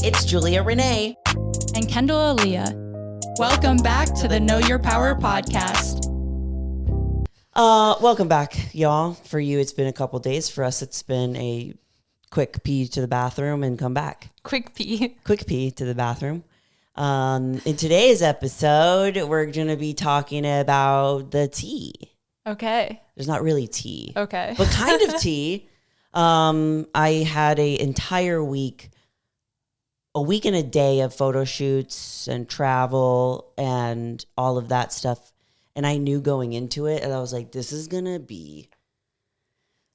It's Julia Renee. And Kendall Aaliyah. Welcome back to the Know Your Power podcast. Welcome back, y'all. For you, it's been a couple days. For us, it's been a quick pee to the bathroom and come back. Quick pee to the bathroom. In today's episode, we're going to be talking about the tea. Okay. There's not really tea. Okay. But kind of tea. I had an entire week, a week and a day of photo shoots and travel and all of that stuff. And I knew going into it, and I was like, this is going to be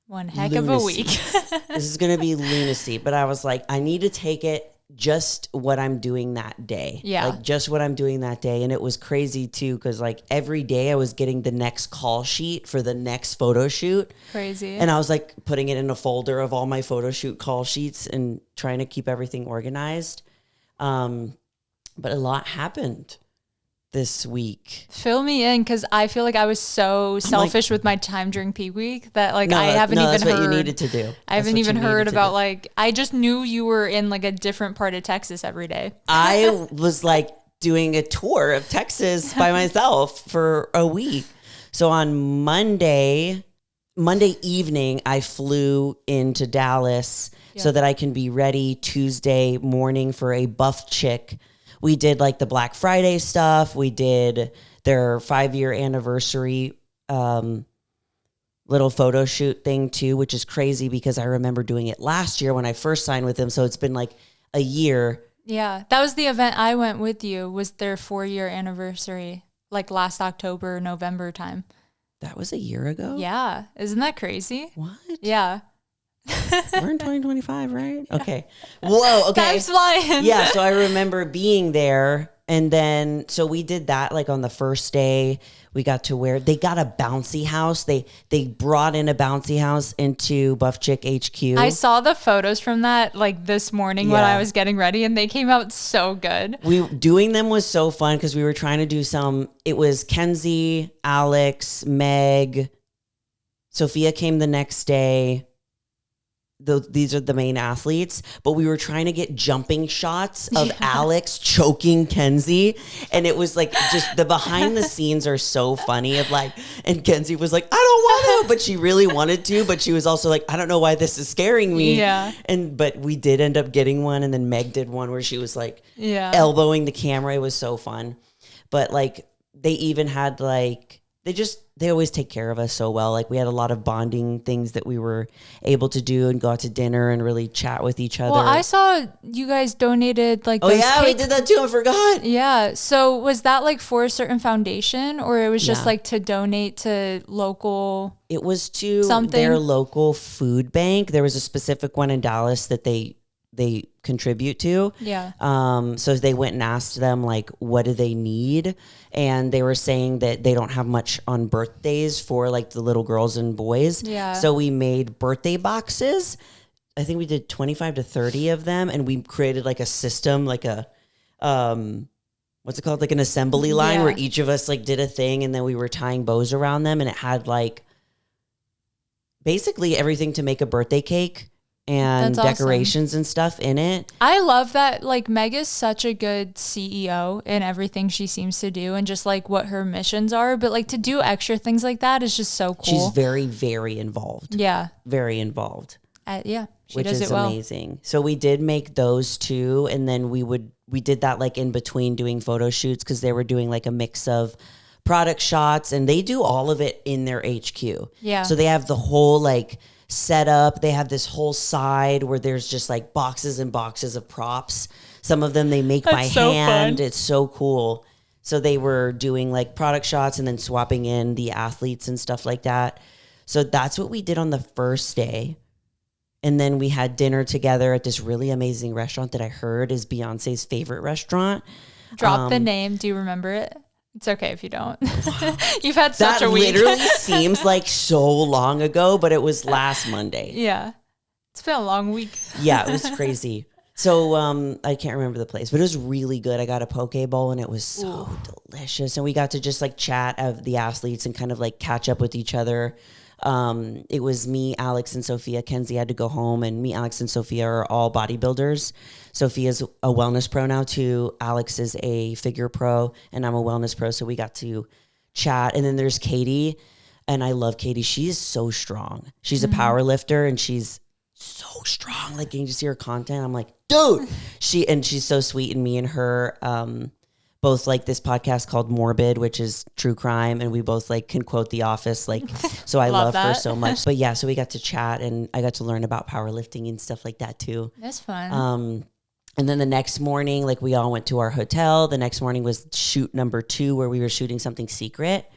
one heck of a week. This is going to be lunacy. But I was like, I need to take it just what I'm doing that day. Yeah. Like just what I'm doing that day. And it was crazy too, because like every day I was getting the next call sheet for the next photo shoot. Crazy. And I was like putting it in a folder of all my photo shoot call sheets and trying to keep everything organized. But a lot happened this week. Fill me in, because I feel like I was so selfish with my time during peak week that like I haven't even that's heard. What you needed to do. I haven't even heard about like, I just knew you were in like a different part of Texas every day. I was like doing a tour of Texas by myself for a week. So on Monday evening, I flew into Dallas so that I can be ready Tuesday morning for a Buff Chick. We did like the Black Friday stuff. We did their 5-year anniversary little photo shoot thing too, which is crazy because I remember doing it last year when I first signed with them. So it's been like a year. Yeah, that was the event I went with you, was their 4-year anniversary, like last October, November time. That was a year ago? Yeah. Isn't that crazy? What? Yeah. We're in 2025, right? Okay. Whoa, okay. Time's flying. Yeah, so I remember being there, and then, so we did that like on the first day. We got to where they got a bouncy house. They brought in a bouncy house into Buff Chick HQ. I saw the photos from that like this morning when I was getting ready, and they came out so good. Doing them was so fun because we were trying to do it was Kenzie, Alex, Meg, Sophia came the next day. These are the main athletes, but we were trying to get jumping shots of Alex choking Kenzie. And it was like, just the behind the scenes are so funny of like, and Kenzie was like, I don't want to, but she really wanted to, but she was also like, I don't know why this is scaring me. Yeah. But we did end up getting one. And then Meg did one where she was like elbowing the camera. It was so fun. But like, they even had like, they always take care of us so well. Like we had a lot of bonding things that we were able to do and go out to dinner and really chat with each other. Well, I saw you guys donated like those we did that too. I forgot. Yeah. So was that like for a certain foundation, or it was just like to donate to local? It was to their local food bank. There was a specific one in Dallas that they contribute to. Yeah. So they went and asked them like, what do they need? And they were saying that they don't have much on birthdays for like the little girls and boys. Yeah. So we made birthday boxes. I think we did 25 to 30 of them, and we created like a system, like a what's it called? Like an assembly line where each of us like did a thing, and then we were tying bows around them, and it had like basically everything to make a birthday cake and decorations and stuff in it. I love that. Like Meg is such a good CEO in everything she seems to do and just like what her missions are. But like to do extra things like that is just so cool. She's very, very involved. Yeah. Very involved. She does it well. Which is amazing. So we did make those too. And then we did that like in between doing photo shoots because they were doing like a mix of product shots, and they do all of it in their HQ. Yeah. So they have the whole like set up. They have this whole side where there's just like boxes and boxes of props. Some of them they make by hand. Fun. It's so cool. So they were doing like product shots and then swapping in the athletes and stuff like that. So that's what we did on the first day. And then we had dinner together at this really amazing restaurant that I heard is Beyonce's favorite restaurant. Drop the name. Do you remember it? It's okay if you don't. You've had such a week. That literally seems like so long ago, but it was last Monday. Yeah. It's been a long week. Yeah, it was crazy. So I can't remember the place, but it was really good. I got a poke bowl and it was so delicious. And we got to just like chat of the athletes and kind of like catch up with each other. It was me, Alex, and Sophia. Kenzie had to go home, and me, Alex, and Sophia are all bodybuilders. Sophia's a wellness pro now too. Alex is a figure pro, and I'm a wellness pro. So we got to chat. And then there's Katie, and I love Katie. She is so strong. She's a power lifter, and she's so strong. Like, getting to see her content, I'm like, dude. She's so sweet. And me and her both like this podcast called Morbid, which is true crime, and we both like can quote The Office. Like, so I love her so much. But yeah, so we got to chat, and I got to learn about powerlifting and stuff like that too. That's fun. And then the next morning, like, we all went to our hotel. The next morning was shoot number 2, where we were shooting something secret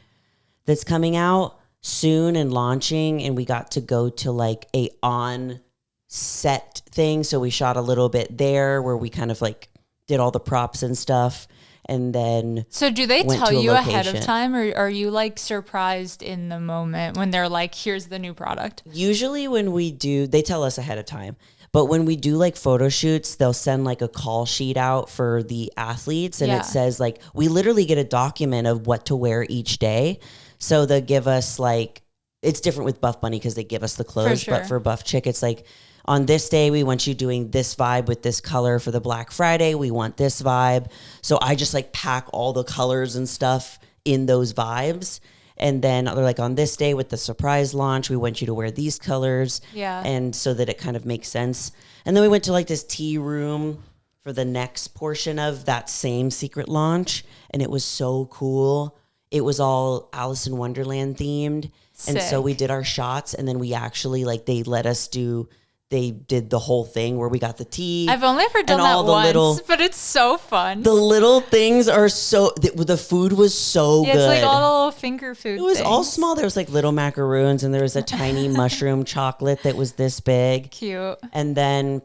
that's coming out soon and launching. And we got to go to like a on set thing. So we shot a little bit there where we kind of like did all the props and stuff. And then so do they tell you ahead of time, or are you like surprised in the moment when they're like, here's the new product? Usually when we do, they tell us ahead of time. But when we do like photo shoots, they'll send like a call sheet out for the athletes. And it says like, we literally get a document of what to wear each day. So they'll give us like, it's different with Buff Bunny because they give us the clothes. But for Buff Chick, it's like, on this day, we want you doing this vibe with this color. For the Black Friday, we want this vibe. So I just like pack all the colors and stuff in those vibes. And then they're like, on this day with the surprise launch, we want you to wear these colors. Yeah. And so that it kind of makes sense. And then we went to like this tea room for the next portion of that same secret launch. And it was so cool. It was all Alice in Wonderland themed. Sick. And so we did our shots, and then we actually like, they did the whole thing where we got the tea. I've only ever done that once, but it's so fun. The little things are so, the food was so good. It's like all the little finger food It was things. all small. There was like little macaroons, and there was a tiny mushroom chocolate that was this big. Cute. And then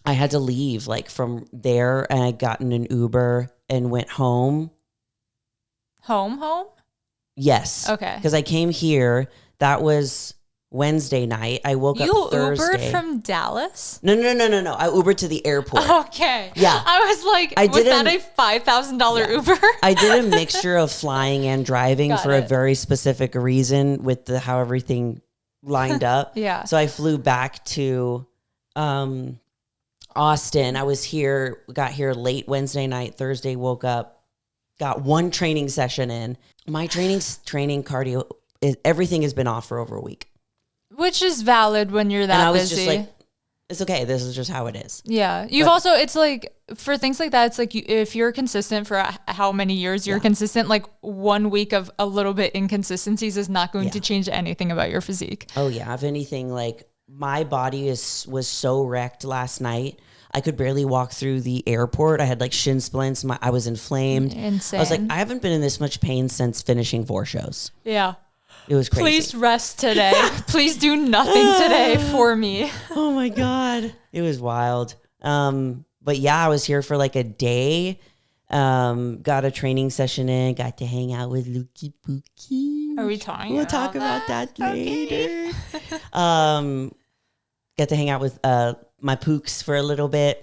I had to leave like from there, and I got in an Uber and went home. Home? Yes. Okay. Because I came here. That was Wednesday night. I woke up Thursday. You Ubered from Dallas? No. I Ubered to the airport. Okay. Yeah. I was like, was that a $5,000 Uber? I did a mixture of flying and driving a very specific reason with how everything lined up. Yeah. So I flew back to Austin. I got here late Wednesday night. Thursday, woke up, got one training session in. My training cardio, everything has been off for over a week. Which is valid when you're that busy. And I was just like, it's okay. This is just how it is. Yeah. It's like, for things like that, it's like, if you're consistent for how many years you're consistent, like 1 week of a little bit inconsistencies is not going to change anything about your physique. Oh yeah. If anything, like, my body was so wrecked last night. I could barely walk through the airport. I had like shin splints. I was inflamed. Insane. I was like, I haven't been in this much pain since finishing 4 shows. Yeah. It was crazy. Please rest today. Please do nothing today for me. Oh my God. It was wild. But yeah, I was here for like a day. Got a training session in, got to hang out with Lukey Pookie. Are we talking We'll talk about that later. Got to hang out with my pooks for a little bit,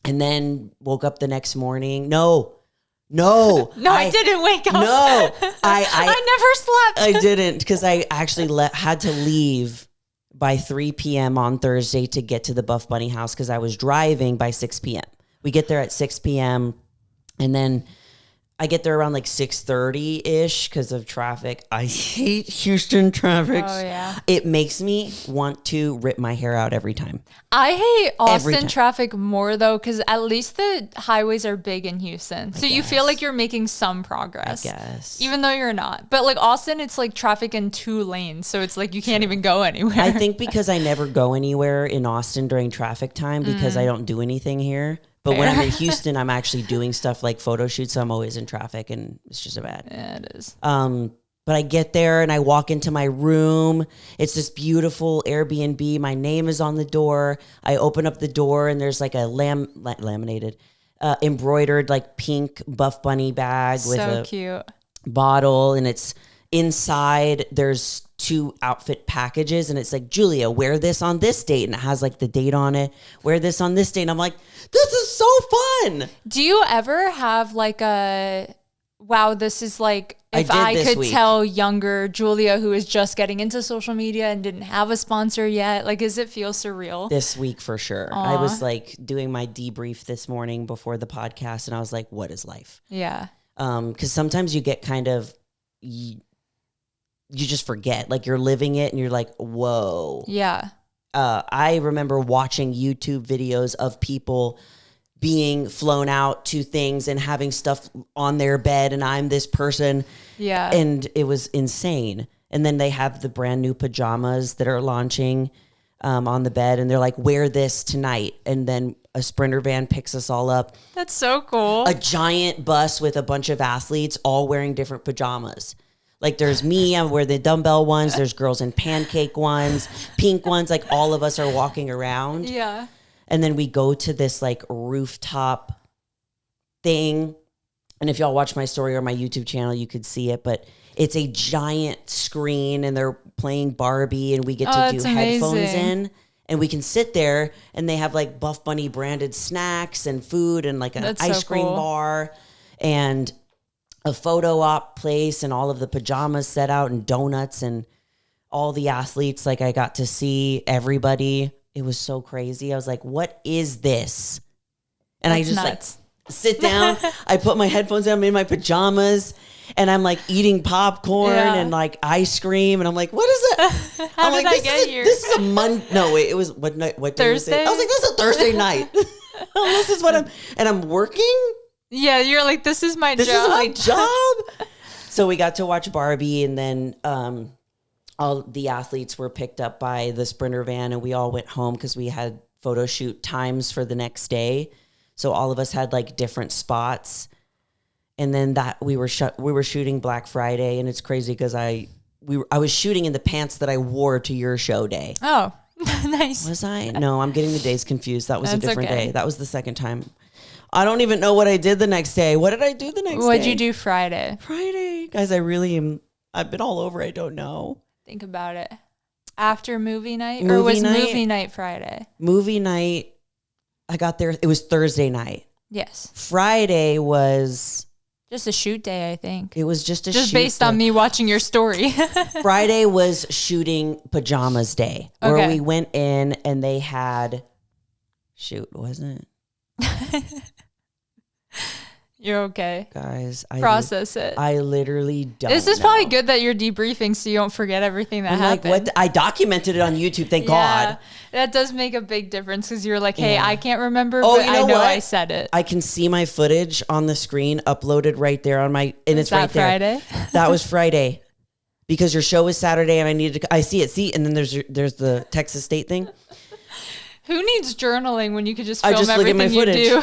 and then woke up the next morning. No, I didn't wake up. No, I never slept. I didn't, because I actually had to leave by 3 p.m. on Thursday to get to the Buff Bunny house because I was driving by 6 p.m. We get there at 6 p.m. and then I get there around like 6:30-ish because of traffic. I hate Houston traffic. Oh, yeah. It makes me want to rip my hair out every time. I hate Austin traffic more, though, because at least the highways are big in Houston. So you feel like you're making some progress. I guess. Even though you're not. But like Austin, it's like traffic in 2 lanes. So it's like you can't even go anywhere. I think because I never go anywhere in Austin during traffic time because I don't do anything here. But when I'm in Houston, I'm actually doing stuff like photo shoots. So I'm always in traffic, and it's just bad. Yeah, it is. But I get there and I walk into my room. It's this beautiful Airbnb. My name is on the door. I open up the door and there's like a laminated, embroidered like pink Buff Bunny bag with a cute bottle, and it's inside. There's 2 outfit packages, and it's like, Julia, wear this on this date, and it has like the date on it. Wear this on this date. And I'm like, this is so fun. Do you ever have like a wow, this is like, if I could tell younger Julia who is just getting into social media and didn't have a sponsor yet, like, does it feel surreal? This week for sure. I was like doing my debrief this morning before the podcast and I was like, what is life? Yeah. Because sometimes you get kind of, you just forget, like you're living it and you're like, whoa. Yeah. I remember watching YouTube videos of people being flown out to things and having stuff on their bed and I'm this person. Yeah. And it was insane. And then they have the brand new pajamas that are launching on the bed and they're like, wear this tonight. And then a Sprinter van picks us all up. That's so cool. A giant bus with a bunch of athletes all wearing different pajamas. Like there's me, I wear the dumbbell ones. There's girls in pancake ones, pink ones. Like all of us are walking around. Yeah. And then we go to this like rooftop thing. And if y'all watch my story or my YouTube channel, you could see it. But it's a giant screen and they're playing Barbie and we get to do headphones in. And we can sit there and they have like Buff Bunny branded snacks and food and like an ice cream bar and a photo op place and all of the pajamas set out and donuts and all the athletes. Like I got to see everybody. It was so crazy. I was like, what is this? And I just nuts. Like sit down. I put my headphones on, I'm in my pajamas and I'm like eating popcorn and like ice cream. And I'm like, what is it? How did I get here? This is a Monday. No, wait, it was what night? What day was it? I was like, this is a Thursday night. This is what I'm working. Yeah. You're like, this is my job. This is my job. So we got to watch Barbie and then, all the athletes were picked up by the Sprinter van and we all went home because we had photo shoot times for the next day. So all of us had like different spots. And then that we were shooting Black Friday and it's crazy because I was shooting in the pants that I wore to your show day. Oh, nice. Was I? No, I'm getting the days confused. That was a different day. That was the second time. I don't even know what I did the next day. What did I do the next day? What'd you do Friday? Friday. Guys, I've been all over. I don't know. Think about it. After movie night? Or was movie night Friday? Movie night, I got there. It was Thursday night. Yes. Friday was... just a shoot day, I think. It was just a shoot Just based on me watching your story. Friday was shooting pajamas day. Where we went in and they had... Shoot, wasn't it? You're okay. Guys, process it. I literally don't This is probably good that you're debriefing so you don't forget everything that happened. Like, what? I documented it on YouTube, thank God. That does make a big difference because you're like, hey, I can't remember, but I know I said it. I can see my footage on the screen uploaded right there on my, and it's right there. Friday? That was Friday. Because your show was Saturday and I needed to, I see it, and then there's the Texas State thing. Who needs journaling when you could just film everything you do?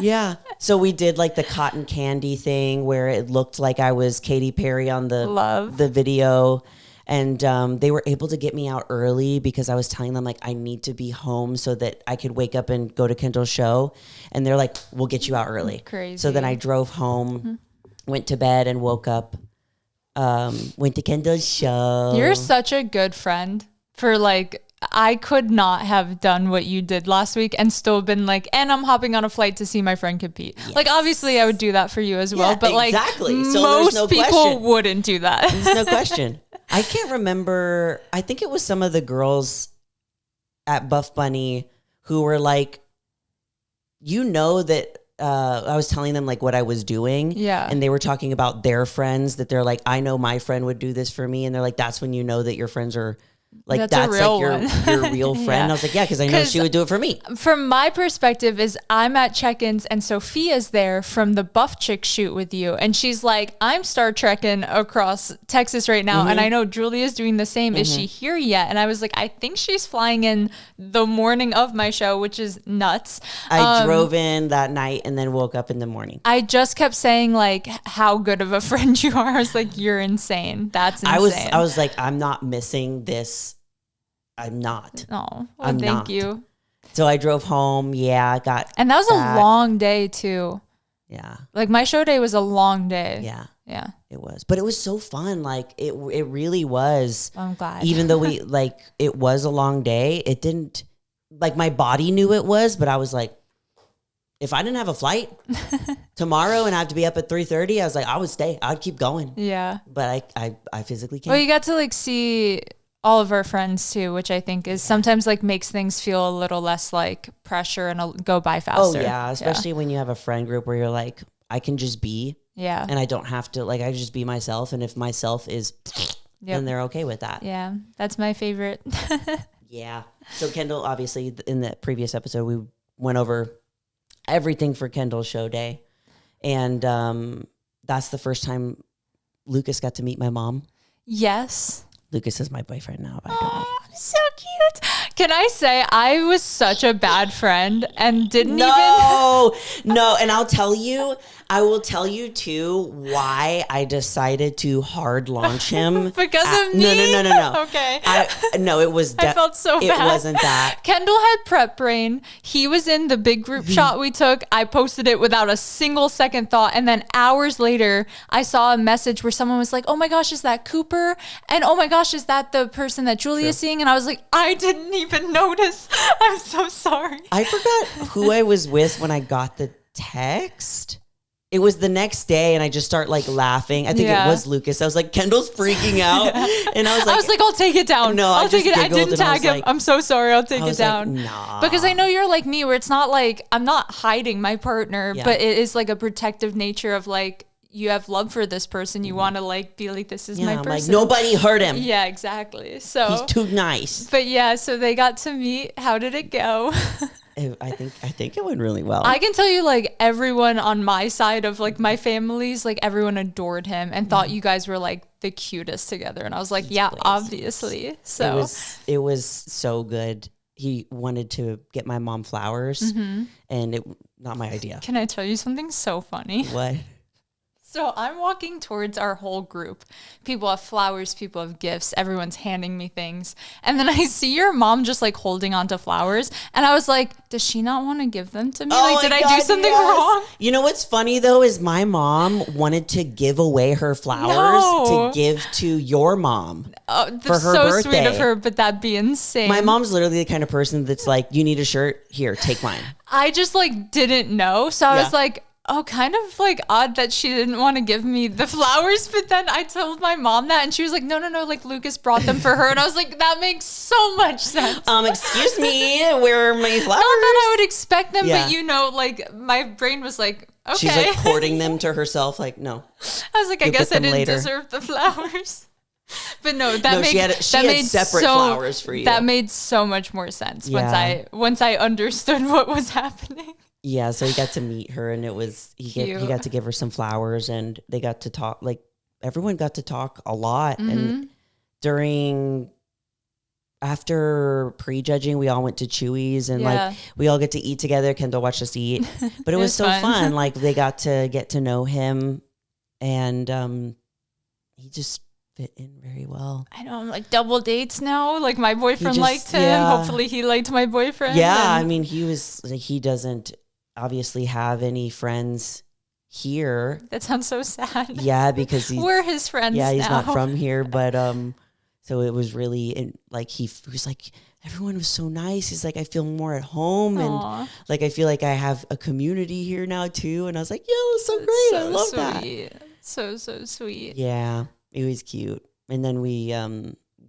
Yeah. So we did like the cotton candy thing where it looked like I was Katy Perry on the video. And they were able to get me out early because I was telling them like I need to be home so that I could wake up and go to Kendall's show. And they're like, we'll get you out early. Crazy. So then I drove home, went to bed and woke up, went to Kendall's show. You're such a good friend for like, I could not have done what you did last week and still been like, and I'm hopping on a flight to see my friend compete. Yes. Like, obviously I would do that for you as well, but like so most people wouldn't do that. There's no question. I can't remember. I think it was some of the girls at Buff Bunny who were like, that I was telling them like what I was doing. Yeah. And they were talking about their friends that they're like, I know my friend would do this for me. And they're like, that's when you know that your friends are like, that's like your real friend. And I was like, yeah, because I know she would do it for me. From my perspective is I'm at check-ins and Sophia's there from the Buff Chick shoot with you. And she's like, I'm Star Trekking across Texas right now. And I know Julia's doing the same. Is she here yet? And I was like, I think she's flying in the morning of my show, which is nuts. I drove in that night and then woke up in the morning. I just kept saying like how good of a friend you are. I was like, you're insane. That's insane. I was like, I'm not missing this. I'm not. Oh, well, thank you. So I drove home. Yeah, and that was a long day too. Yeah. Like my show day was a long day. Yeah. Yeah. It was. But it was so fun. Like it really was. I'm glad. Even though it was a long day, it didn't, like my body knew it was, but I was like, if I didn't have a flight, tomorrow and I have to be up at 3:30, I was like, I would stay. I'd keep going. Yeah. But I physically can't. Well, you got to like see all of our friends too, which I think is sometimes like makes things feel a little less like pressure and go by faster. Oh yeah, especially when you have a friend group where you're like, I can just be. Yeah. And I don't have to, like, I just be myself. And if myself is, then they're okay with that. Yeah. That's my favorite. Yeah. So Kendall, obviously in the previous episode, we went over everything for Kendall's show day. And that's the first time Lucas got to meet my mom. Yes. Lucas is my boyfriend now, by the way. So cute. Can I say I was such a bad friend and didn't even. No. And I will tell you too why I decided to hard launch him. Because of me? No. Okay. It was. I felt so bad. It wasn't that. Kendall had prep brain. He was in the big group shot we took. I posted it without a single second thought. And then hours later, I saw a message where someone was like, oh my gosh, is that Cooper? And oh my gosh, is that the person that Julie is seeing? And I was like, I didn't even notice. I'm so sorry. I forgot who I was with when I got the text. It was the next day, and I just start like laughing. I think it was Lucas. I was like, Kendall's freaking out, and I was like, I'll take it down. No, I'll take it. I didn't tag him. Like, I'm so sorry. I'll take it down. Like, nah. Because I know you're like me, where it's not like I'm not hiding my partner, but it is like a protective nature of like you have love for this person. You want to like be like, this is my person. Like, nobody hurt him. Yeah, exactly. So he's too nice. But yeah, so they got to meet. How did it go? I think it went really well. I can tell you, like, everyone on my side of like my family's, like, everyone adored him and thought you guys were like the cutest together. And I was like, obviously. So it was so good. He wanted to get my mom flowers, and not my idea. Can I tell you something so funny? What? So I'm walking towards our whole group. People have flowers, people have gifts, everyone's handing me things. And then I see your mom just like holding onto flowers. And I was like, does she not want to give them to me? Like, did I do something wrong? You know what's funny though is my mom wanted to give away her flowers to give to your mom for her birthday. So sweet of her, but that'd be insane. My mom's literally the kind of person that's like, you need a shirt? Here, take mine. I just like didn't know. So I was like, oh, kind of like odd that she didn't want to give me the flowers. But then I told my mom that and she was like, no, like Lucas brought them for her. And I was like, that makes so much sense. Excuse me, where are my flowers? Not that I would expect them, but you know, like my brain was like, okay. She's like hoarding them to herself. Like, no. I was like, I guess I didn't deserve the flowers. But no, she had separate flowers for you. That made so much more sense once I understood what was happening. Yeah, so he got to meet her, and it was he got to give her some flowers, and they got to talk. Like everyone got to talk a lot, and after prejudging, we all went to Chewy's, and like we all get to eat together. Kendall watched us eat, but it was so fun. Like they got to get to know him, and he just fit in very well. I know, I'm like double dates now. Like my boyfriend liked him. Hopefully he liked my boyfriend. Yeah, I mean he doesn't obviously have any friends here. That sounds so sad. Yeah, because we're his friends. Yeah, he's now. not from here, but so it was really like he was like, everyone was so nice. He's like, I feel more at home. Aww. And like I feel like I have a community here now too. And I was like, yeah, it was so great. I love that. So sweet. Yeah, it was cute. And then we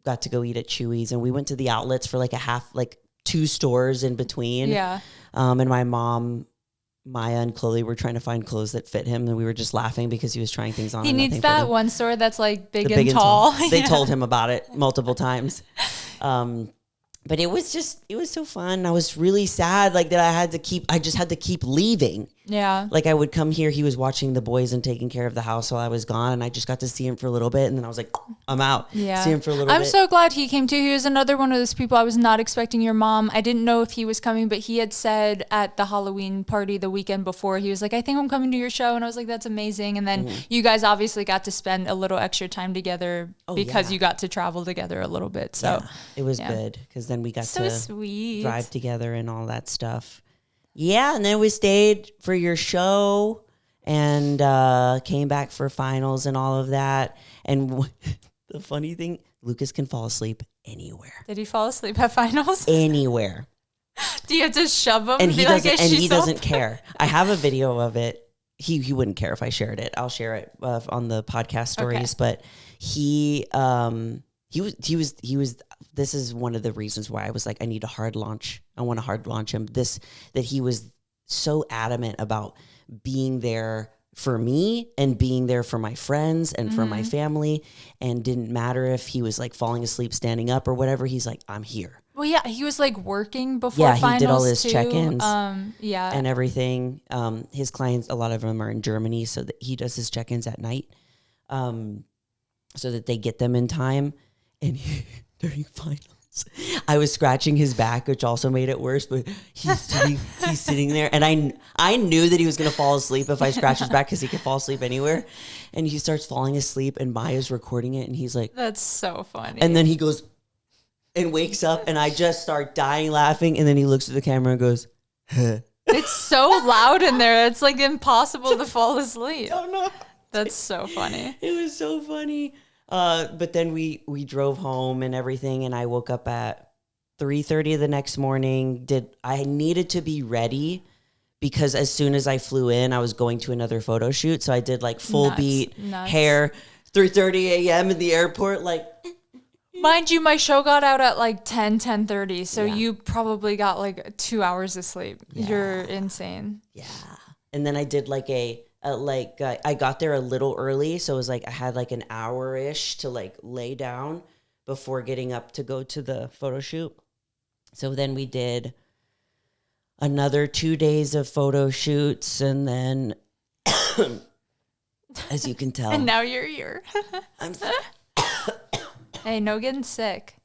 got to go eat at Chewy's, and we went to the outlets for like 2 stores in between. Yeah. And my mom, Maya, and Chloe were trying to find clothes that fit him, and we were just laughing because he was trying things on. He needs that one store that's like big and tall. They told him about it multiple times. But it was so fun. I was really sad, like that I just had to keep leaving. Yeah. Like I would come here, he was watching the boys and taking care of the house while I was gone. And I just got to see him for a little bit. And then I was like, I'm out. Yeah. See him for a little bit. I'm so glad he came too. He was another one of those people I was not expecting your mom. I didn't know if he was coming, but he had said at the Halloween party the weekend before, he was like, I think I'm coming to your show. And I was like, that's amazing. And then you guys obviously got to spend a little extra time together because you got to travel together a little bit. So it was good because then we got to sweet. drive together and all that stuff. Yeah, and then we stayed for your show and came back for finals and all of that. And the funny thing, Lucas can fall asleep anywhere. Did he fall asleep at finals? Anywhere. Do you have to shove him? And he doesn't care. I have a video of it. he wouldn't care if I shared it. I'll share it on the podcast stories. But he was. This is one of the reasons why I was like, I need a hard launch. I want to hard launch him. That he was so adamant about being there for me and being there for my friends and for my family, and didn't matter if he was like falling asleep, standing up or whatever. He's like, I'm here. Well, yeah, he was like working before finals. Yeah, he did all his too. check-ins yeah. and everything. His clients, a lot of them are in Germany, so that he does his check-ins at night so that they get them in time. And during finals, I was scratching his back, which also made it worse, but he's sitting there. And I knew that he was going to fall asleep if I scratched his back because he could fall asleep anywhere. And he starts falling asleep and Maya's recording it and he's like... That's so funny. And then he goes... and wakes up and I just start dying laughing. And then he looks at the camera and goes, huh. It's so loud in there. It's like impossible to fall asleep. Oh no. That's so funny. It was so funny. But then we drove home and everything. And I woke up at 3:30 the next morning. I needed to be ready because as soon as I flew in, I was going to another photo shoot. So I did like full beat hair, 3:30 a.m. in the airport, like... Mind you, my show got out at like 10:30, so you probably got like 2 hours of sleep. Yeah. You're insane. Yeah. And then I did like I got there a little early, so it was like I had like an hour-ish to like lay down before getting up to go to the photo shoot. So then we did another 2 days of photo shoots, and then as you can tell. And now you're here. I'm Hey, no getting sick.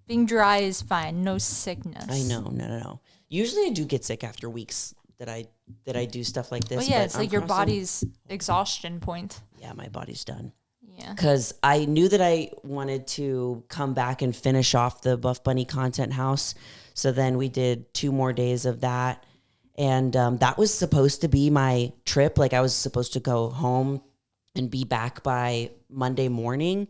Being dry is fine. No sickness. I know. No. Usually I do get sick after weeks that I do stuff like this. Well, yeah, it's like your body's exhaustion point. Yeah, my body's done. Yeah. Because I knew that I wanted to come back and finish off the Buff Bunny Content House. So then we did 2 more days of that. And that was supposed to be my trip. Like I was supposed to go home and be back by Monday morning.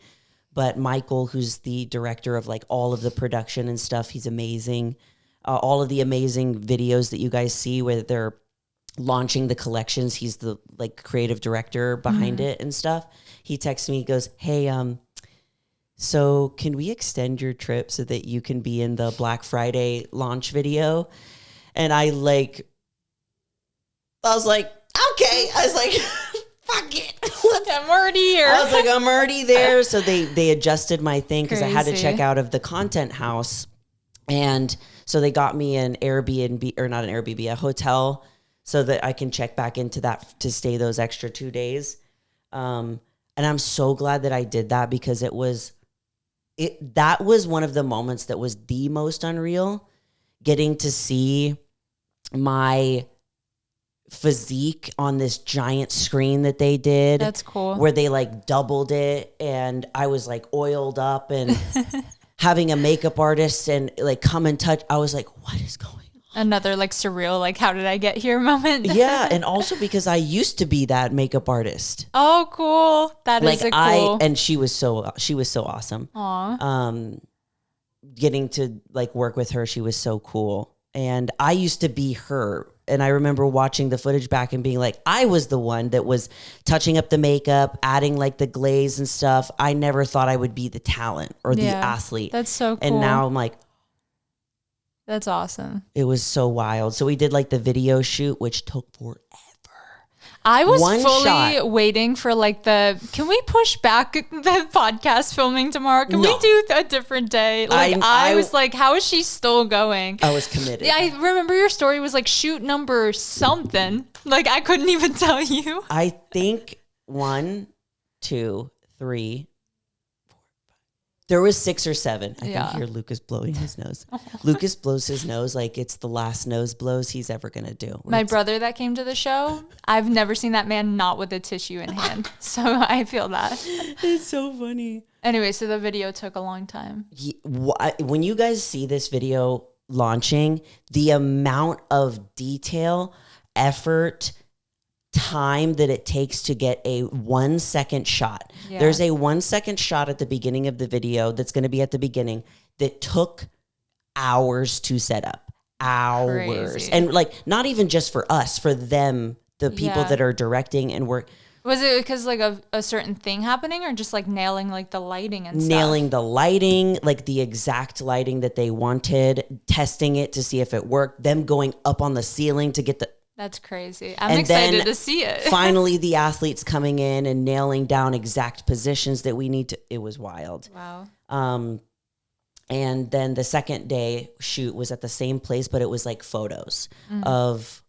But Michael, who's the director of like all of the production and stuff, he's amazing. All of the amazing videos that you guys see where they're launching the collections, he's the like creative director behind it and stuff. He texts me, he goes, hey, so can we extend your trip so that you can be in the Black Friday launch video? And I was like, okay. I was like, fuck it. I'm already here. I was like, I'm already there. So they adjusted my thing because I had to check out of the content house. And so they got me an Airbnb, or not an Airbnb, a hotel, so that I can check back into that to stay those extra 2 days. And I'm so glad that I did that because that was one of the moments that was the most unreal, getting to see my physique on this giant screen that they did. That's cool. Where they like doubled it and I was like oiled up and having a makeup artist and like come and touch. I was like, what is going on? Another like surreal, like how did I get here moment. Yeah. And also because I used to be that makeup artist. Oh, cool. That is cool. And she was so awesome. Aww. Getting to like work with her, she was so cool. And I used to be her. And I remember watching the footage back and being like, I was the one that was touching up the makeup, adding like the glaze and stuff. I never thought I would be the talent or the athlete. That's so cool. And now I'm like, that's awesome. It was so wild. So we did like the video shoot, which took forever. I was fully waiting for like can we push back the podcast filming tomorrow? Can we do a different day? Like I was like, how is she still going? I was committed. Yeah, I remember your story was like shoot number something. Like I couldn't even tell you. I think 1, 2, 3, 4, 5. There was 6 or 7. I can hear Lucas blowing his nose. Lucas blows his nose like it's the last nose blows he's ever going to do. My brother that came to the show, I've never seen that man not with a tissue in hand. So I feel that. It's so funny. Anyway, so the video took a long time. When you guys see this video launching, the amount of detail, effort, time that it takes to get a 1 second shot. Yeah. There's a 1 second shot at the beginning of the video that's going to be at the beginning that took hours to set up. Hours. Crazy. And like, not even just for us, for them, the people that are directing and work. Was it because like a certain thing happening, or just like nailing like the lighting and nailing the lighting, like the exact lighting that they wanted, testing it to see if it worked, them going up on the ceiling to get the... That's crazy. I'm excited to see it. Finally, the athletes coming in and nailing down exact positions that we need to... It was wild. Wow. And then the second day shoot was at the same place, but it was like photos of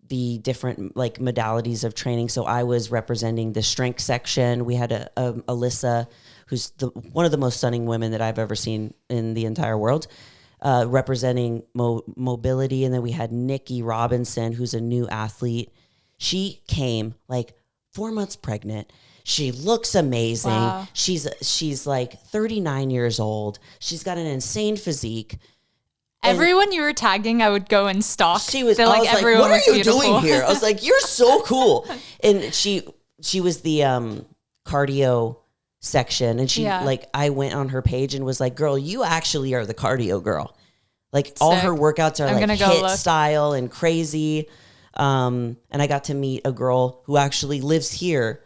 the different like modalities of training. So I was representing the strength section. We had a Alyssa, who's one of the most stunning women that I've ever seen in the entire world, representing mobility. And then we had Nikki Robinson, who's a new athlete. She came like 4 months pregnant. She looks amazing. Wow. She's like 39 years old. She's got an insane physique. Everyone you were tagging, I would go and stalk. She was. Like, I was like, "What are you doing here?" I was like, "You're so cool." And she was the cardio section, and she like I went on her page and was like, "Girl, you actually are the cardio girl." Like all her workouts are like HIIT style and crazy. And I got to meet a girl who actually lives here.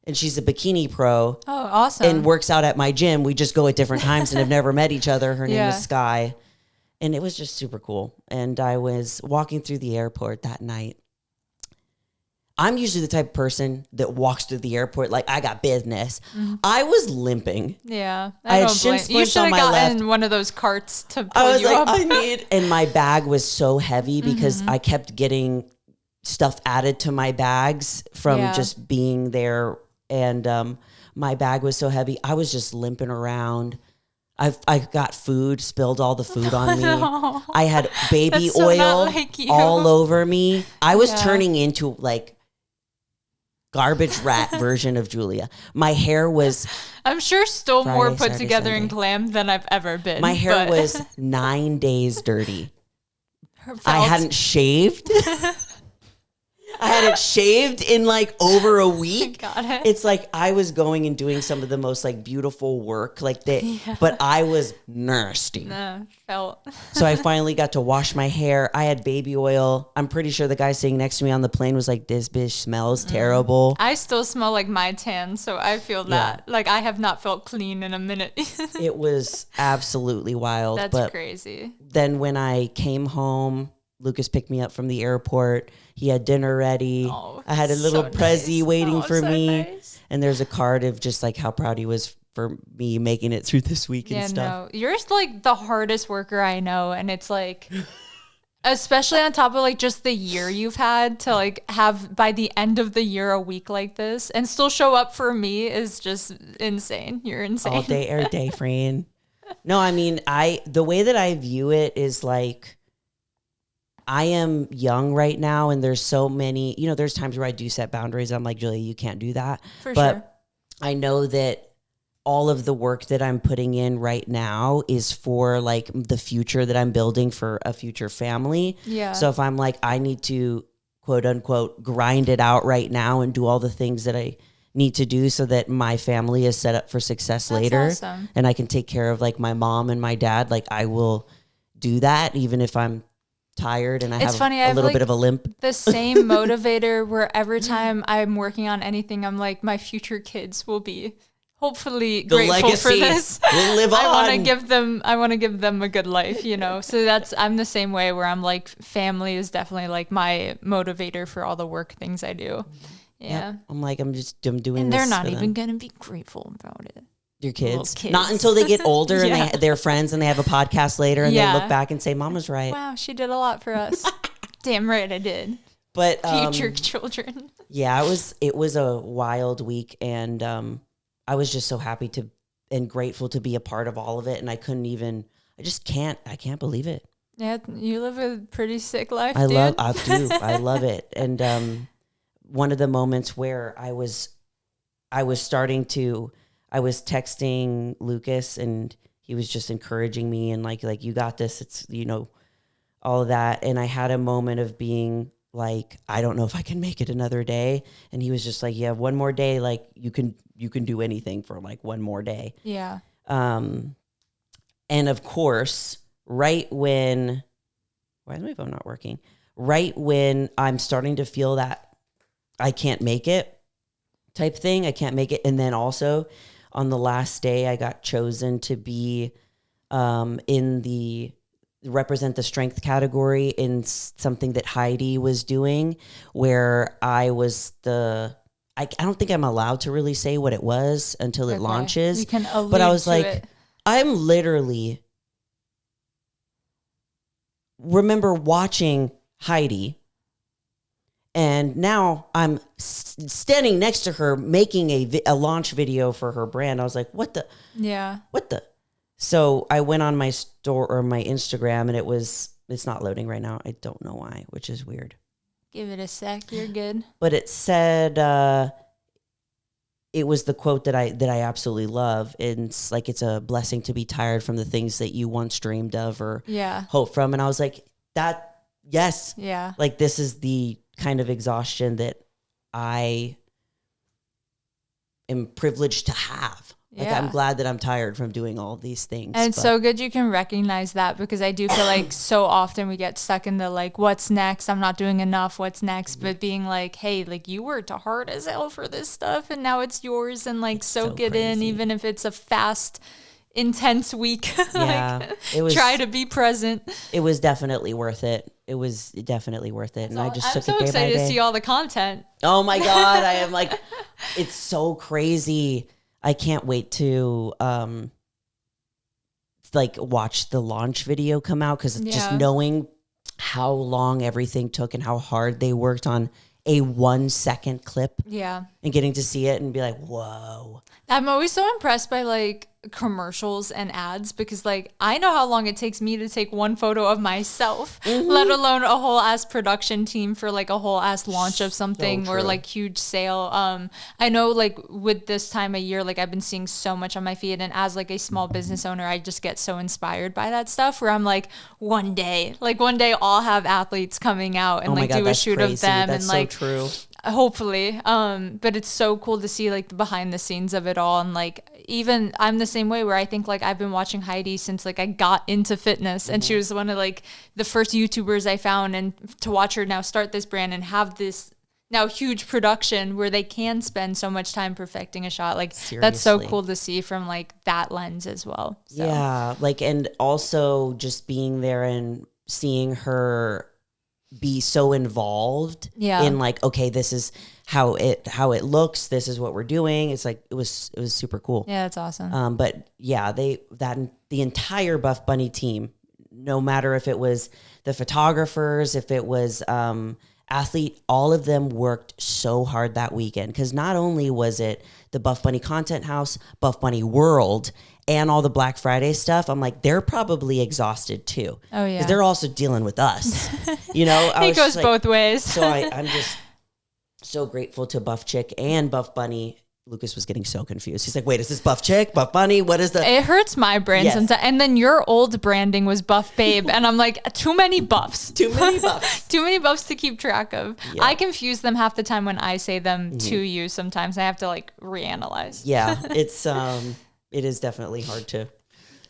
And she's a bikini pro. Oh, awesome. And works out at my gym. We just go at different times and have never met each other. Her name is Sky. And it was just super cool. And I was walking through the airport that night. I'm usually the type of person that walks through the airport like I got business. Mm-hmm. I was limping. Yeah. I had shin splints on my left. You should have gotten one of those carts to pull you up. And my bag was so heavy because I kept getting stuff added to my bags from just being there. And my bag was so heavy. I was just limping around. I got food, spilled all the food on me. No. I had baby oil all over me. I was turning into like garbage rat version of Julia. My hair was... I'm sure still Friday, more put Saturday, together Sunday. And glam than I've ever been. My hair was 9 days dirty. I hadn't shaved. I hadn't shaved in like over a week. Got it. It's like I was going and doing some of the most like beautiful work like that, but I was nasty. So I finally got to wash my hair. I had baby oil. I'm pretty sure the guy sitting next to me on the plane was like, "This bitch smells terrible." I still smell like my tan, so I feel that. Like I have not felt clean in a minute. It was absolutely wild. That's crazy. Then when I came home, Lucas picked me up from the airport. He had dinner ready. I had a little prezi waiting for me. Nice. And there's a card of just like how proud he was for me making it through this week and stuff. No, you're like the hardest worker I know. And it's like, especially on top of like just the year you've had to like have by the end of the year a week like this and still show up for me is just insane. You're insane. All day, every day, friend. No, I mean, the way that I view it is like, I am young right now, and there's so many, there's times where I do set boundaries. I'm like, Julia, you can't do that. For sure. I know that all of the work that I'm putting in right now is for like the future that I'm building for a future family. Yeah. So if I'm like, I need to quote unquote grind it out right now and do all the things that I need to do so that my family is set up for success later. Awesome. And I can take care of like my mom and my dad. Like I will do that even if I'm tired and I have a little bit of a limp. The same motivator where every time I'm working on anything, I'm like, my future kids will be hopefully the grateful legacy for this. Will live on. I want to give them a good life, So I'm the same way where I'm like, family is definitely like my motivator for all the work things I do. Yeah. Yep. I'm like, I'm doing and this. And they're not even going to be grateful about it. Your kids. Not until they get older and they're friends and they have a podcast later and they look back and say, Mama's right. Wow, she did a lot for us. Damn right I did. But future children. Yeah, it was a wild week, and I was just so happy and grateful to be a part of all of it, and I can't believe it. Yeah, you live a pretty sick life, I love it. And one of the moments where I was texting Lucas and he was just encouraging me and like you got this. It's, all of that. And I had a moment of being like, I don't know if I can make it another day. And he was just like, yeah, one more day. Like you can do anything for like one more day. Yeah. And of course, why is my phone not working? Right when I'm starting to feel that I can't make it type thing. I can't make it. And then also on the last day, I got chosen to be in the represent the strength category in something that Heidi was doing, where I was I don't think I'm allowed to really say what it was until it launches. You can allude but I was to like, it. I'm literally remember watching Heidi, and now I'm standing next to her making a launch video for her brand. I was like, what the? Yeah. What the? So I went on my store or my Instagram, and it's not loading right now. I don't know why, which is weird. Give it a sec. You're good. But it said, it was the quote that I absolutely love. And it's like, it's a blessing to be tired from the things that you once dreamed of or hope from. And I was like, yes. Yeah. Like, this is the kind of exhaustion that I am privileged to have. Like, I'm glad that I'm tired from doing all of these things. And it's so good you can recognize that, because I do feel like so often we get stuck in the like, what's next? I'm not doing enough. What's next? But being like, hey, like, you worked hard as hell for this stuff and now it's yours, and like soak it in, even if it's a fast, intense week. Yeah. It was, try to be present. It was definitely worth it. It was definitely worth it. And I just took it day by day. I'm so excited to see all the content. Oh my God. I am like, it's so crazy. I can't wait to like watch the launch video come out, because just knowing how long everything took and how hard they worked on a 1 second clip. Yeah. And getting to see it and be like, whoa. I'm always so impressed by like commercials and ads, because like I know how long it takes me to take one photo of myself, let alone a whole ass production team for like a whole ass launch of something or like huge sale. I know like with this time of year, like I've been seeing so much on my feed, and as like a small business owner, I just get so inspired by that stuff, where I'm like, one day I'll have athletes coming out and like do a shoot of them. That's and like so true. Hopefully. But it's so cool to see like the behind the scenes of it all. And like, even I'm the same way, where I think like I've been watching Heidi since like I got into fitness, and she was one of like the first YouTubers I found, and to watch her now start this brand and have this now huge production where they can spend so much time perfecting a shot. Like, seriously, that's so cool to see from like that lens as well. So. Yeah. Like, and also just being there and seeing her be so involved in like, okay, this is how it looks, this is what we're doing. It's like, it was super cool. Yeah, that's awesome. But yeah, the entire Buff Bunny team, no matter if it was the photographers, if it was athlete, all of them worked so hard that weekend, because not only was it the Buff Bunny Content House, Buff Bunny World, and all the Black Friday stuff, I'm like, they're probably exhausted too. Oh yeah, because they're also dealing with us. You know, it goes both ways. So I'm just so grateful to Buff Chick and Buff Bunny. Lucas was getting so confused. He's like, wait, is this Buff Chick, Buff Bunny? What is the... It hurts my brain sometimes. And then your old branding was Buff Babe. And I'm like, too many buffs. Too many buffs. Too many buffs to keep track of. Yeah. I confuse them half the time when I say them to you. Sometimes I have to like reanalyze. Yeah, it is definitely hard to...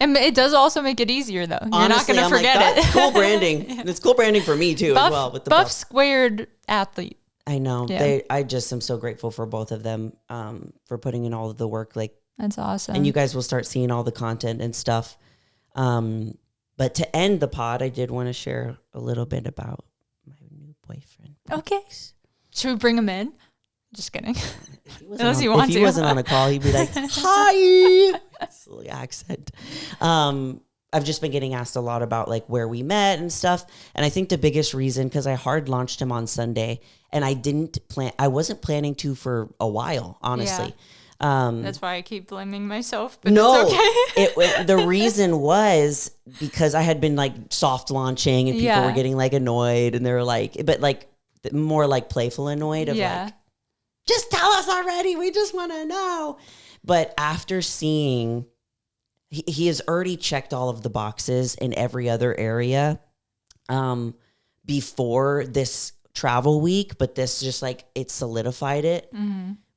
And it does also make it easier, though. You're Honestly, not going to forget it. That's cool branding. And it's cool branding for me, too, as well. With the Buff Squared athlete. I know. Yeah. I just am so grateful for both of them for putting in all of the work. Like, that's awesome. And you guys will start seeing all the content and stuff. But to end the pod, I did want to share a little bit about my new boyfriend. Okay. Should we bring him in? Just kidding. If he wasn't on a call, he'd be like, hi. Silly accent. I've just been getting asked a lot about like where we met and stuff. And I think the biggest reason, because I hard launched him on Sunday, and I wasn't planning to for a while, honestly. Yeah. That's why I keep blaming myself, but no, it's okay. The reason was because I had been like soft launching, and people were getting like annoyed, and they were like, but like more like playful annoyed of like, just tell us already. We just want to know. But after seeing, he has already checked all of the boxes in every other area before this travel week. But this just like, it solidified it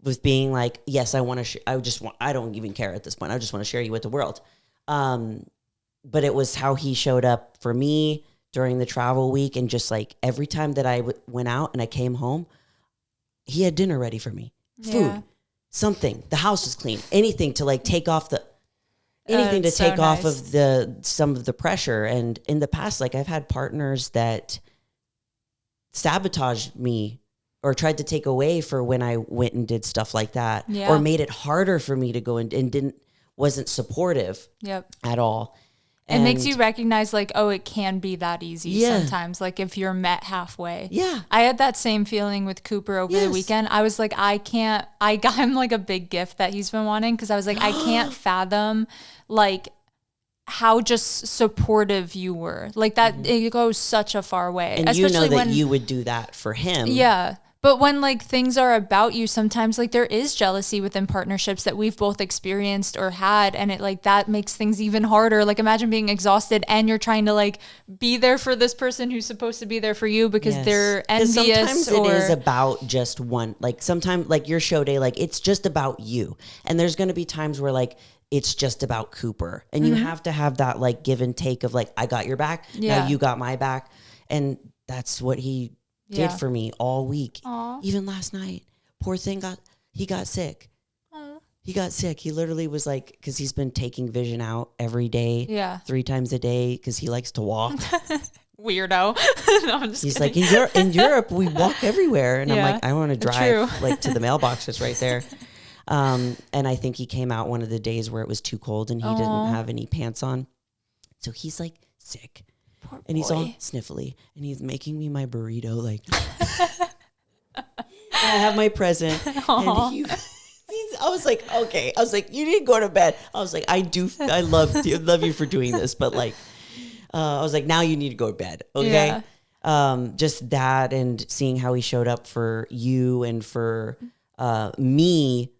with being like, yes, I want to, I don't even care at this point. I just want to share you with the world. But it was how he showed up for me during the travel week. And just like every time that I went out and I came home, he had dinner ready for me, food, something. The house was clean, anything to like take off off of some of the pressure. And in the past, like I've had partners that sabotaged me or tried to take away for when I went and did stuff like that, or made it harder for me to go and wasn't supportive at all. It makes you recognize like, oh, it can be that easy sometimes. Like if you're met halfway. Yeah. I had that same feeling with Cooper over the weekend. I was like, I got him like a big gift that he's been wanting. Cause I was like, I can't fathom like how just supportive you were. Like that, it goes such a far way. And especially you know that you would do that for him. Yeah. But when like things are about you, sometimes like there is jealousy within partnerships that we've both experienced or had. And it like that makes things even harder. Like imagine being exhausted and you're trying to like be there for this person who's supposed to be there for you because they're envious. Sometimes it is about just one, like sometimes like your show day, like it's just about you. And there's going to be times where like, it's just about Cooper and you have to have that like give and take of like, I got your back. Now you got my back. And that's what he did for me all week. Aww. Even last night, poor thing he got sick. Aww. He got sick. He literally was like, cause he's been taking vision out every day, 3 times a day. Cause he likes to walk. Weirdo. No, I'm just He's kidding. like, in Europe, we walk everywhere. And I'm like, I want to drive like to the mailbox just right there. And I think he came out one of the days where it was too cold and he didn't have any pants on. So he's like sick. Poor and he's all sniffly and he's making me my burrito. Like, I have my present. And I was like, okay. I was like, you didn't go to bed. I was like, I love you for doing this. But like, I was like, now you need to go to bed. Okay. Yeah. Just that and seeing how he showed up for you and for me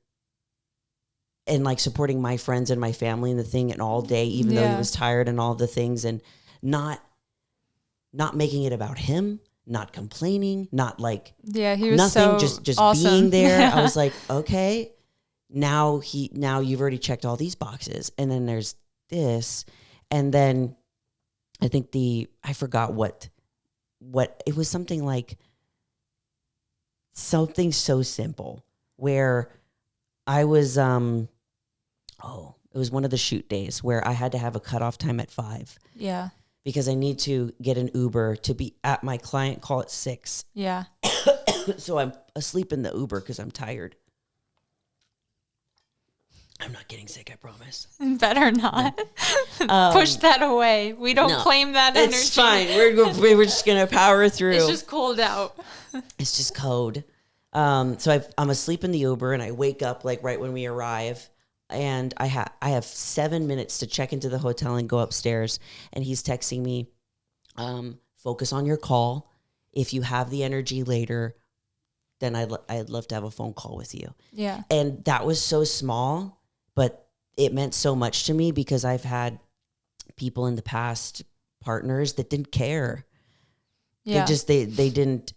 and like supporting my friends and my family and the thing and all day, even though he was tired and all the things and not making it about him, not complaining, not like he was nothing, so just awesome. being there. I was like, okay, now you've already checked all these boxes. And then there's this. And then I think I forgot what it was, something like something so simple where I was, it was one of the shoot days where I had to have a cutoff time at 5. Yeah. Because I need to get an Uber to be at my client call at 6. Yeah. So I'm asleep in the Uber because I'm tired. I'm not getting sick, I promise. Better not. Push that away. We don't claim that energy. It's fine. We're just going to power through. It's just cold out. It's just cold. So I'm asleep in the Uber and I wake up like right when we arrive. And I have 7 minutes to check into the hotel and go upstairs. And he's texting me, focus on your call. If you have the energy later, then I'd love to have a phone call with you. Yeah. And that was so small, but it meant so much to me because I've had people in the past, partners that didn't care. Yeah. They didn't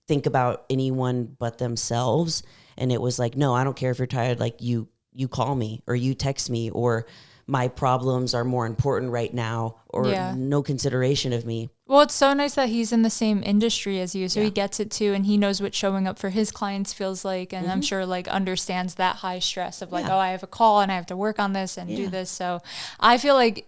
think about anyone but themselves. And it was like, no, I don't care if you're tired. Like you call me or you text me or my problems are more important right now or no consideration of me. Well, it's so nice that he's in the same industry as you. So he gets it too. And he knows what showing up for his clients feels like. And I'm sure like understands that high stress of like, oh, I have a call and I have to work on this and do this. So I feel like,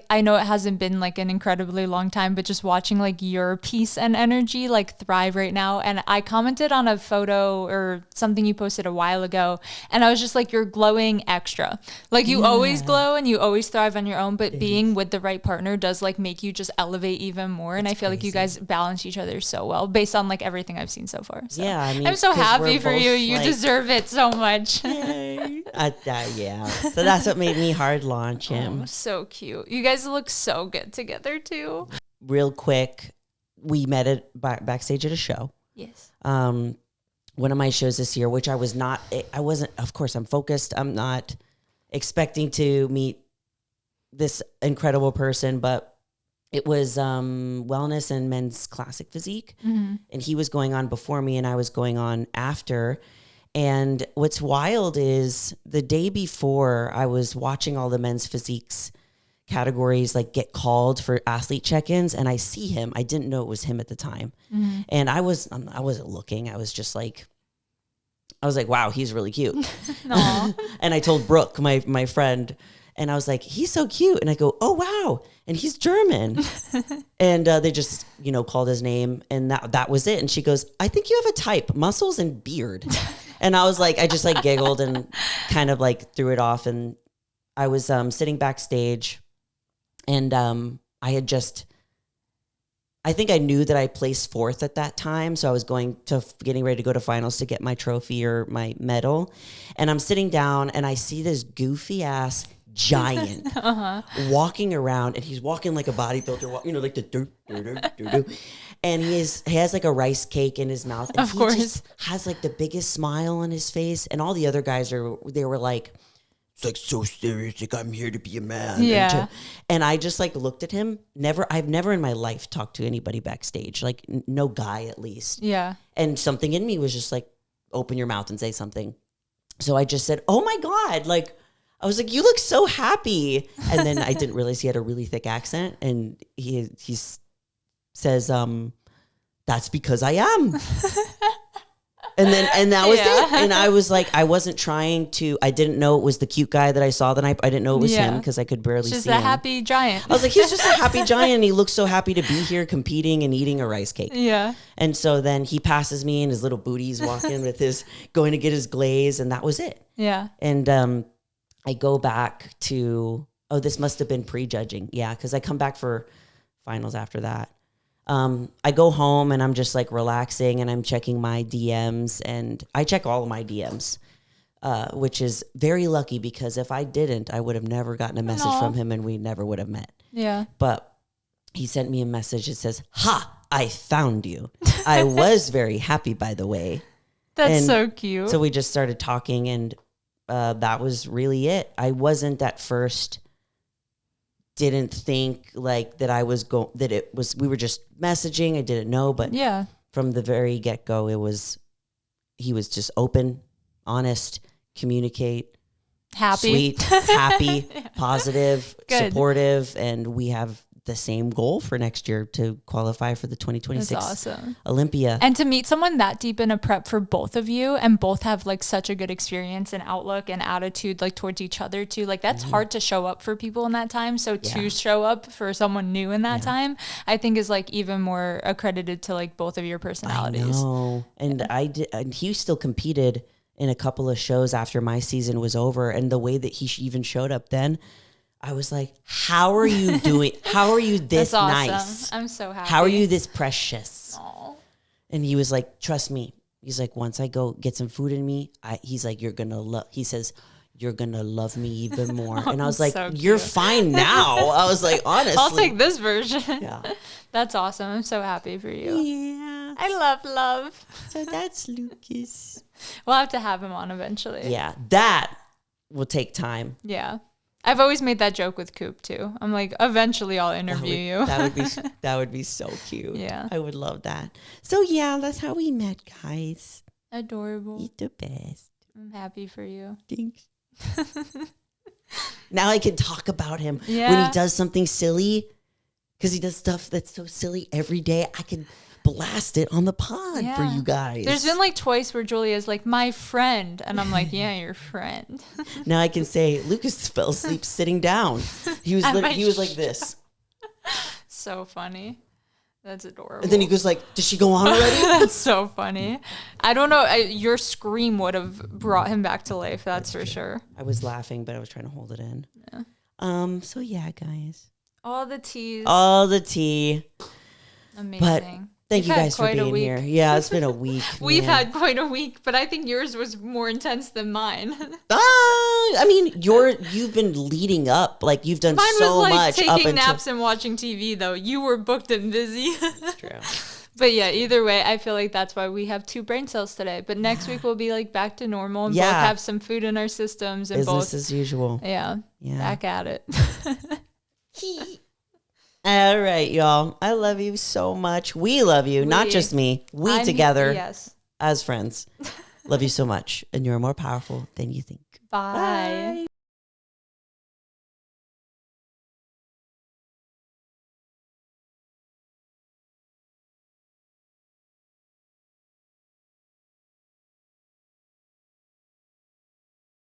I know it hasn't been like an incredibly long time, but just watching like your peace and energy like thrive right now. And I commented on a photo or something you posted a while ago. And I was just like, you're glowing extra. Like you always glow and you always thrive on your own, but being with the right partner does like make you just elevate even more. And I feel like you guys balance each other so well based on like everything I've seen so far. So I mean, I'm so happy for you. You deserve it so much. Yay. So that's what made me hard launch him. Oh, so cute. You guys look so good together too. Real quick, we met backstage at a show. Yes. One of my shows this year, which I wasn't, of course I'm focused. I'm not expecting to meet this incredible person, but it was wellness and men's classic physique. Mm-hmm. And he was going on before me and I was going on after. And what's wild is the day before I was watching all the men's physiques categories like get called for athlete check-ins and I see him. I didn't know it was him at the time. Mm-hmm. And I wasn't looking. I was just like I was like, wow, he's really cute. Aw. And I told Brooke, my friend, and I was like, he's so cute. And I go, oh, wow. And he's German. And they just, called his name, and that was it. And she goes, I think you have a type, muscles and beard. And I was like, I just like giggled and kind of like threw it off. And I was sitting backstage, and I think I knew that I placed 4th at that time. So I was getting ready to go to finals to get my trophy or my medal. And I'm sitting down, and I see this goofy ass giant walking around, and he's walking like a bodybuilder, like the do. And he has like a rice cake in his mouth. And of course. He just has like the biggest smile on his face. And all the other guys they were like, it's like so serious, like I'm here to be a man. Yeah. And I just like looked at him. I've never in my life talked to anybody backstage, like no guy at least. Yeah. And something in me was just like, open your mouth and say something. So I just said, oh my God, like, I was like, you look so happy. And then I didn't realize he had a really thick accent. And he says, that's because I am. And that was it. And I was like, I wasn't trying to, I didn't know it was the cute guy that I saw the night. I didn't know it was him because I could barely see him. Just a happy giant. I was like, he's just a happy giant. And he looks so happy to be here competing and eating a rice cake. Yeah. And so then he passes me, and his little booty's walking with going to get his glaze. And that was it. Yeah. And I go back to, this must have been prejudging. Yeah, because I come back for finals after that. I go home, and I'm just like relaxing, and I'm checking my DMs, and I check all of my DMs, which is very lucky, because if I didn't, I would have never gotten a message from him, and we never would have met. Yeah. But he sent me a message that says, ha, I found you. I was very happy, by the way. That's so cute. So we just started talking, and that was really it. I wasn't at first, didn't think like that we were just messaging. I didn't know, but yeah, from the very get-go, he was just open, honest, communicate, happy, sweet, happy, positive, Good. Supportive, and we have the same goal for next year to qualify for the 2026 That's awesome. Olympia. And to meet someone that deep in a prep for both of you, and both have like such a good experience and outlook and attitude like towards each other too, like that's hard to show up for people in that time. So to show up for someone new in that time, I think is like even more accredited to like both of your personalities. I know. And I did, and he still competed in a couple of shows after my season was over, and the way that he even showed up then, I was like, how are you doing? How are you this That's awesome. nice? I'm so happy. How are you this precious? Aww. And he was like, trust me. He's like, once I go get some food in me, he's like, he says, you're going to love me even more. And I was like, so you're cute. fine now. I was like, honestly. I'll take this version. Yeah. That's awesome. I'm so happy for you. Yeah. I love. So that's Lucas. We'll have to have him on eventually. Yeah. That will take time. Yeah. I've always made that joke with Coop too. I'm like, eventually I'll interview you. That would be so cute. Yeah. I would love that. So yeah, that's how we met, guys. Adorable. You're the best. I'm happy for you. Thanks. Now I can talk about him when Yeah. he does something silly, because he does stuff that's so silly every day. I can blast it on the pod for you guys. There's been like twice where Julia's like, my friend. And I'm like, yeah, your friend. Now I can say, Lucas fell asleep sitting down. He was like this. So funny. That's adorable. And then he goes like, did she go on already? That's so funny. I don't know. Your scream would have brought him back to life. That's for sure. I was laughing, but I was trying to hold it in. Yeah. So yeah, guys. All the teas. All the tea. Amazing. But thank you guys for being here. Yeah, it's been a week. We've had quite a week, but I think yours was more intense than mine. I mean, you've been leading up. Like, you've done Mine so was like much taking naps and watching TV, though. You were booked and busy. That's true. But yeah, either way, I feel like that's why we have 2 brain cells today. But next week we'll be like back to normal and both have some food in our systems and business as usual. Yeah. Back at it. All right, y'all. I love you so much. We love you, not just me. We together as friends. Love you so much. And you're more powerful than you think. Bye.